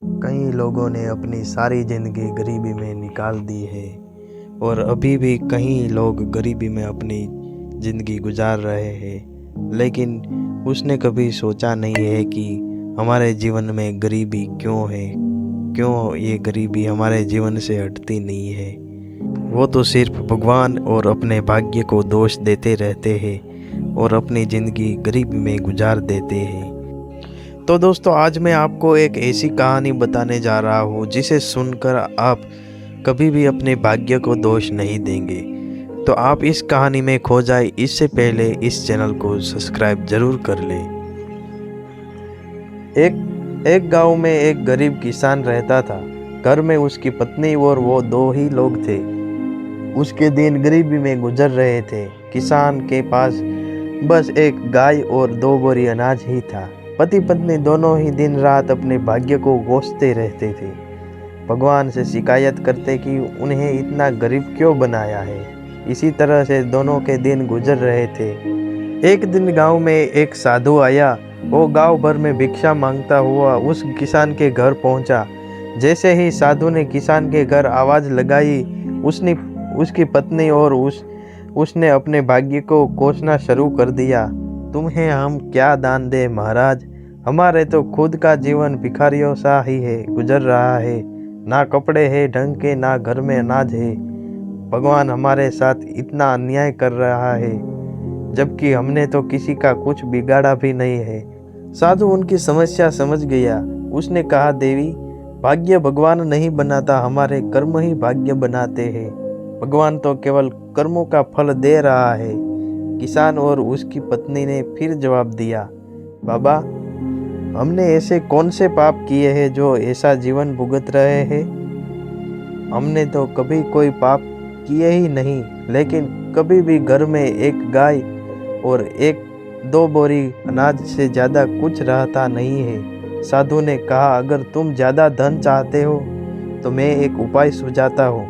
कई लोगों ने अपनी सारी ज़िंदगी गरीबी में निकाल दी है और अभी भी कई लोग गरीबी में अपनी ज़िंदगी गुजार रहे हैं। लेकिन उसने कभी सोचा नहीं है कि हमारे जीवन में गरीबी क्यों है, क्यों ये गरीबी हमारे जीवन से हटती नहीं है। वो तो सिर्फ भगवान और अपने भाग्य को दोष देते रहते हैं और अपनी ज़िंदगी गरीबी में गुजार देते हैं। तो दोस्तों, आज मैं आपको एक ऐसी कहानी बताने जा रहा हूँ जिसे सुनकर आप कभी भी अपने भाग्य को दोष नहीं देंगे। तो आप इस कहानी में खो जाए इससे पहले इस चैनल को सब्सक्राइब जरूर कर लें। एक गांव में एक गरीब किसान रहता था। घर में उसकी पत्नी और वो दो ही लोग थे। उसके दिन गरीबी में गुजर रहे थे। किसान के पास बस एक गाय और दो बोरी अनाज ही था। पति पत्नी दोनों ही दिन रात अपने भाग्य को कोसते रहते थे। भगवान से शिकायत करते कि उन्हें इतना गरीब क्यों बनाया है। इसी तरह से दोनों के दिन गुजर रहे थे। एक दिन गांव में एक साधु आया। वो गांव भर में भिक्षा मांगता हुआ उस किसान के घर पहुंचा। जैसे ही साधु ने किसान के घर आवाज लगाई, उसकी पत्नी और उसने अपने भाग्य को कोसना शुरू कर दिया। तुम्हें हम क्या दान दे महाराज, हमारे तो खुद का जीवन भिखारियों सा ही है गुजर रहा है। ना कपड़े हैं ढंग के, ना घर में अनाज है। भगवान हमारे साथ इतना अन्याय कर रहा है, जबकि हमने तो किसी का कुछ बिगाड़ा भी नहीं है। साधु उनकी समस्या समझ गया। उसने कहा, देवी, भाग्य भगवान नहीं बनाता, हमारे कर्म ही भाग्य बनाते हैं। भगवान तो केवल कर्मों का फल दे रहा है। किसान और उसकी पत्नी ने फिर जवाब दिया, बाबा, हमने ऐसे कौन से पाप किए हैं जो ऐसा जीवन भुगत रहे हैं। हमने तो कभी कोई पाप किए ही नहीं, लेकिन कभी भी घर में एक गाय और एक दो बोरी अनाज से ज़्यादा कुछ रहता नहीं है। साधु ने कहा, अगर तुम ज़्यादा धन चाहते हो तो मैं एक उपाय सुझाता हूँ।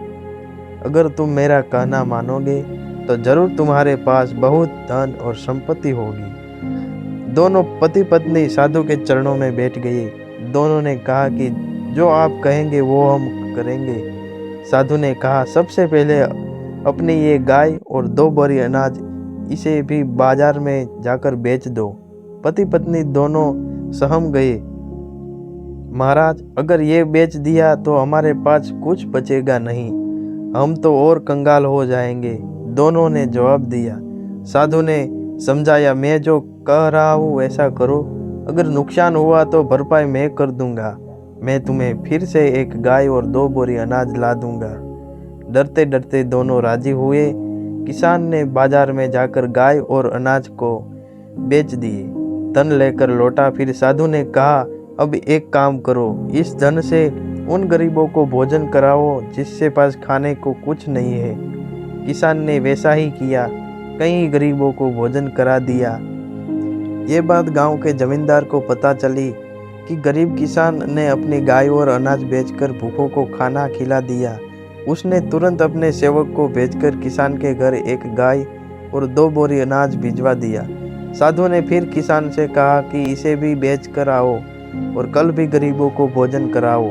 अगर तुम मेरा कहना मानोगे तो जरूर तुम्हारे पास बहुत धन और संपत्ति होगी। दोनों पति पत्नी साधु के चरणों में बैठ गए। दोनों ने कहा कि जो आप कहेंगे वो हम करेंगे। साधु ने कहा, सबसे पहले अपनी ये गाय और दो बोरी अनाज, इसे भी बाजार में जाकर बेच दो। पति पत्नी दोनों सहम गए। महाराज, अगर ये बेच दिया तो हमारे पास कुछ बचेगा नहीं, हम तो और कंगाल हो जाएंगे। दोनों ने जवाब दिया। साधु ने समझाया, मैं जो कह रहा हूँ वैसा करो। अगर नुकसान हुआ तो भरपाई मैं कर दूंगा। मैं तुम्हें फिर से एक गाय और दो बोरी अनाज ला दूंगा। डरते डरते दोनों राजी हुए। किसान ने बाजार में जाकर गाय और अनाज को बेच दिए। धन लेकर लौटा। फिर साधु ने कहा, अब एक काम करो, इस धन से उन गरीबों को भोजन कराओ जिसके पास खाने को कुछ नहीं है। किसान ने वैसा ही किया। कई गरीबों को भोजन करा दिया। ये बात गांव के जमींदार को पता चली कि गरीब किसान ने अपनी गाय और अनाज बेचकर भूखों को खाना खिला दिया। उसने तुरंत अपने सेवक को भेजकर किसान के घर एक गाय और दो बोरी अनाज भिजवा दिया। साधु ने फिर किसान से कहा कि इसे भी बेच कर आओ और कल भी गरीबों को भोजन कराओ।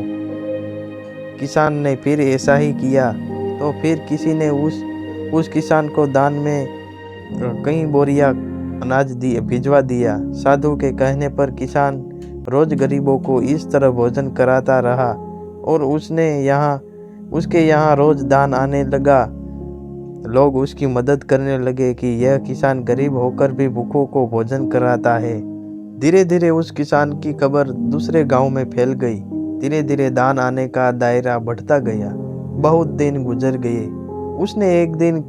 किसान ने फिर ऐसा ही किया। तो फिर किसी ने उस किसान को दान में कई बोरियां अनाज भिजवा दिया। साधु के कहने पर किसान रोज गरीबों को इस तरह भोजन कराता रहा और उसके यहाँ रोज दान आने लगा। लोग उसकी मदद करने लगे कि यह किसान गरीब होकर भी भूखों को भोजन कराता है। धीरे धीरे उस किसान की खबर दूसरे गांव में फैल गई। धीरे धीरे दान आने का दायरा बढ़ता गया। बहुत दिन गुजर गए। उसने एक दिन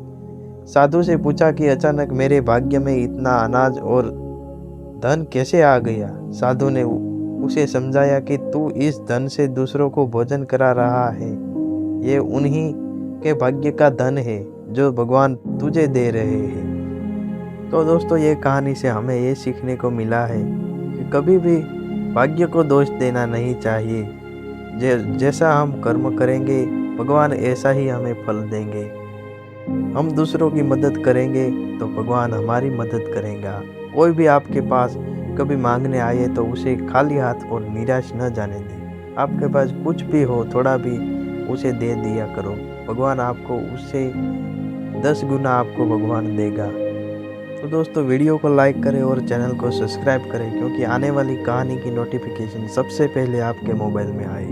साधु से पूछा कि अचानक मेरे भाग्य में इतना अनाज और धन कैसे आ गया। साधु ने उसे समझाया कि तू इस धन से दूसरों को भोजन करा रहा है। ये उन्हीं के भाग्य का धन है जो भगवान तुझे दे रहे हैं। तो दोस्तों, ये कहानी से हमें ये सीखने को मिला है कि कभी भी भाग्य को दोष देना नहीं चाहिए। जैसा हम कर्म करेंगे भगवान ऐसा ही हमें फल देंगे। हम दूसरों की मदद करेंगे तो भगवान हमारी मदद करेगा। कोई भी आपके पास कभी मांगने आए तो उसे खाली हाथ और निराश न जाने दें। आपके पास कुछ भी हो, थोड़ा भी उसे दे दिया करो। भगवान आपको उससे 10 गुना आपको भगवान देगा। तो दोस्तों वीडियो को लाइक करें और चैनल को सब्सक्राइब करें, क्योंकि आने वाली कहानी की नोटिफिकेशन सबसे पहले आपके मोबाइल में आए।